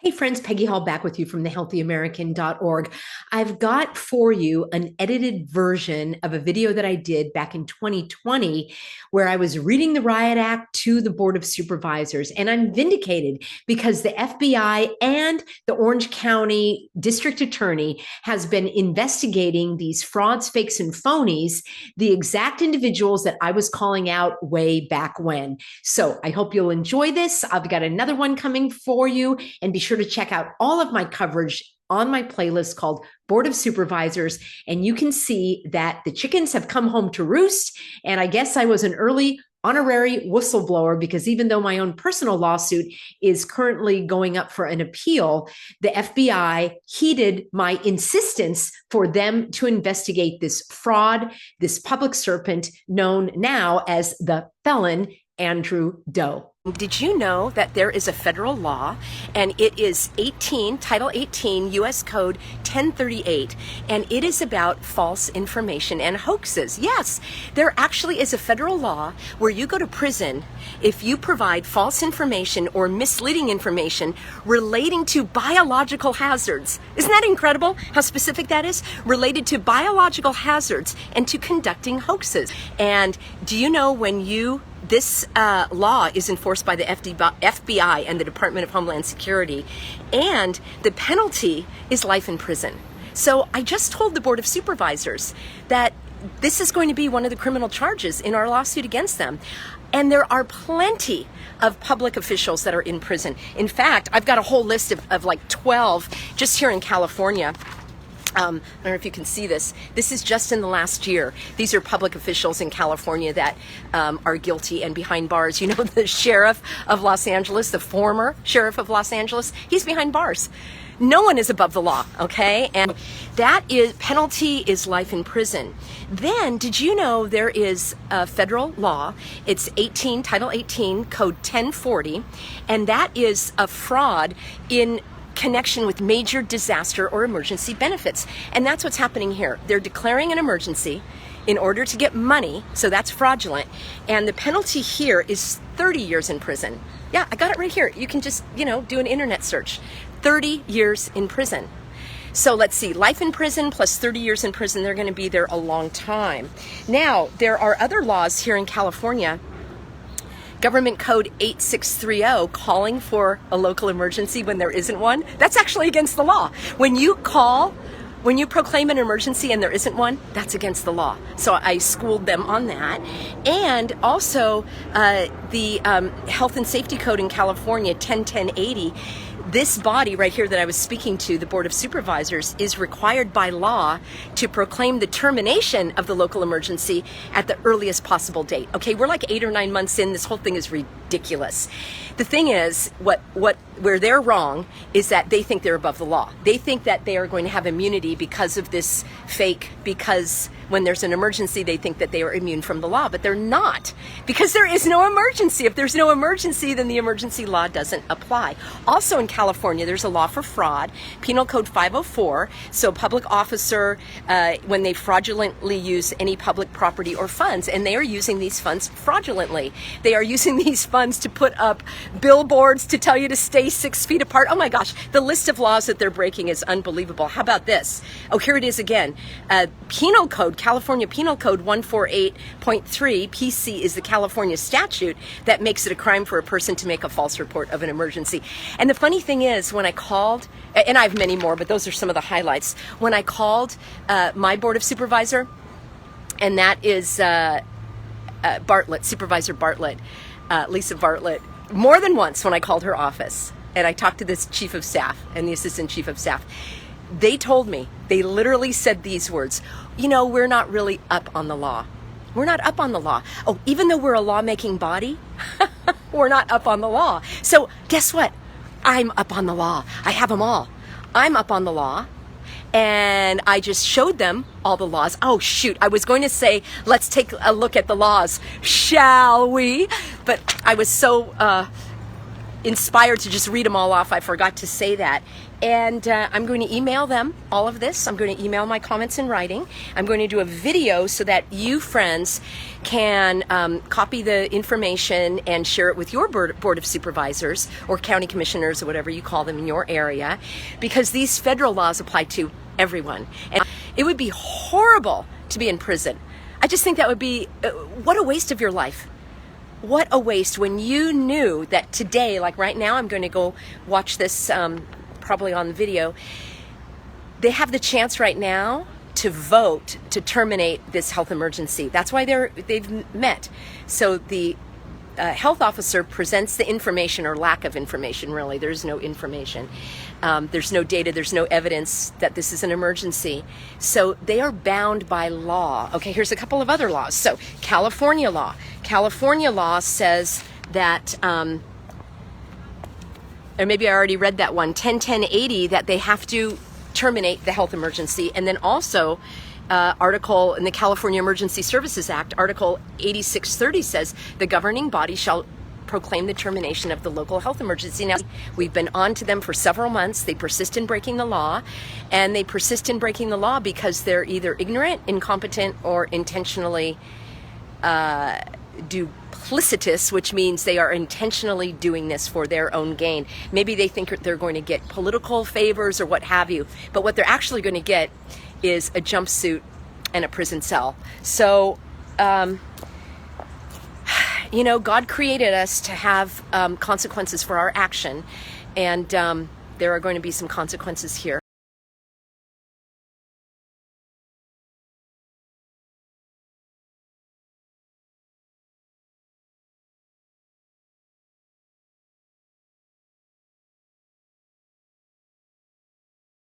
Hey friends, Peggy Hall back with you from thehealthyamerican.org. I've got for you an edited version of a video that I did back in 2020 where I was reading the Riot Act to the Board of Supervisors. And I'm vindicated because the FBI and the Orange County District Attorney has been investigating these frauds, fakes, and phonies, the exact individuals that I was calling out way back when. So I hope you'll enjoy this. I've got another one coming for you, and be sure to check out all of my coverage on my playlist called Board of Supervisors. And you can see that the chickens have come home to roost. And I guess I was an early honorary whistleblower because even though my own personal lawsuit is currently going up for an appeal, the FBI heeded my insistence for them to investigate this fraud, this public serpent known now as the felon Andrew Doe. Did you know that there is a federal law, and it is Title 18, U.S. Code 1038, and it is about false information and hoaxes? Yes, there actually is a federal law where you go to prison if you provide false information or misleading information relating to biological hazards. Isn't that incredible how specific that is? Related to biological hazards and to conducting hoaxes. And do you know this law is enforced by the FBI and the Department of Homeland Security, and the penalty is life in prison. So I just told the Board of Supervisors that this is going to be one of the criminal charges in our lawsuit against them. And there are plenty of public officials that are in prison. In fact, I've got a whole list of like 12 just here in California. I don't know if you can see this. This is just in the last year. These are public officials in California that are guilty and behind bars. You know, the sheriff of Los Angeles, the former sheriff of Los Angeles, he's behind bars. No one is above the law, okay? And that penalty is life in prison. Then, did you know there is a federal law? It's Title 18, Code 1040, and that is a fraud in connection with major disaster or emergency benefits. And that's what's happening here. They're declaring an emergency in order to get money, so that's fraudulent. And the penalty here is 30 years in prison. Yeah, I got it right here. You can just, do an internet search. 30 years in prison. So let's see, life in prison plus 30 years in prison, they're going to be there a long time. Now, there are other laws here in California. Government Code 8630, calling for a local emergency when there isn't one, that's actually against the law. When you proclaim an emergency and there isn't one, that's against the law. So I schooled them on that. And also the Health and Safety Code in California, 101080, this body right here that I was speaking to, the Board of Supervisors, is required by law to proclaim the termination of the local emergency at the earliest possible date. Okay, we're like 8 or 9 months in. This whole thing is ridiculous. The thing is, where they're wrong is that they think they're above the law. They think that they are going to have immunity because of this fake, because when there's an emergency, they think that they are immune from the law, but they're not, because there is no emergency. If there's no emergency, then the emergency law doesn't apply. Also in California, there's a law for fraud, Penal Code 504. So public officer, when they fraudulently use any public property or funds, and they are using these funds fraudulently. They are using these funds to put up billboards to tell you to stay 6 feet apart. Oh my gosh, the list of laws that they're breaking is unbelievable. How about this? Oh, here it is again. Penal Code, California Penal Code 148.3, PC is the California statute that makes it a crime for a person to make a false report of an emergency. And the funny thing is, when I called, and I have many more, but those are some of the highlights. When I called my Board of Supervisor, and that is Bartlett, Supervisor Bartlett, Lisa Bartlett, more than once when I called her office, and I talked to this Chief of Staff and the Assistant Chief of Staff, they told me, they literally said these words, we're not really up on the law. We're not up on the law. Oh, even though we're a lawmaking body, we're not up on the law. So guess what? I'm up on the law. I have them all. I'm up on the law. And I just showed them all the laws. Oh, shoot. I was going to say, let's take a look at the laws, shall we? But I was so inspired to just read them all off. I forgot to say that. And I'm going to email them all of this. I'm going to email my comments in writing. I'm going to do a video so that you friends can copy the information and share it with your board of supervisors or county commissioners or whatever you call them in your area, because these federal laws apply to everyone. And it would be horrible to be in prison. I just think that would be, what a waste of your life. What a waste when you knew that today, like right now, I'm going to go watch this probably on video. They have the chance right now to vote to terminate this health emergency. That's why they've met. So the health officer presents the information, or lack of information, really. There's no information. There's no data. There's no evidence that this is an emergency. So they are bound by law. Okay, here's a couple of other laws. So California law. California law says that, or maybe I already read that one, 10-10-80, that they have to terminate the health emergency. And then also, article in the California Emergency Services Act, Article 8630 says the governing body shall proclaim the termination of the local health emergency. Now, we've been on to them for several months. They persist in breaking the law, and they persist in breaking the law because they're either ignorant, incompetent, or intentionally duplicitous, which means they are intentionally doing this for their own gain. Maybe they think they're going to get political favors or what have you, but what they're actually going to get is a jumpsuit and a prison cell. So, you know, God created us to have consequences for our action, and there are going to be some consequences here.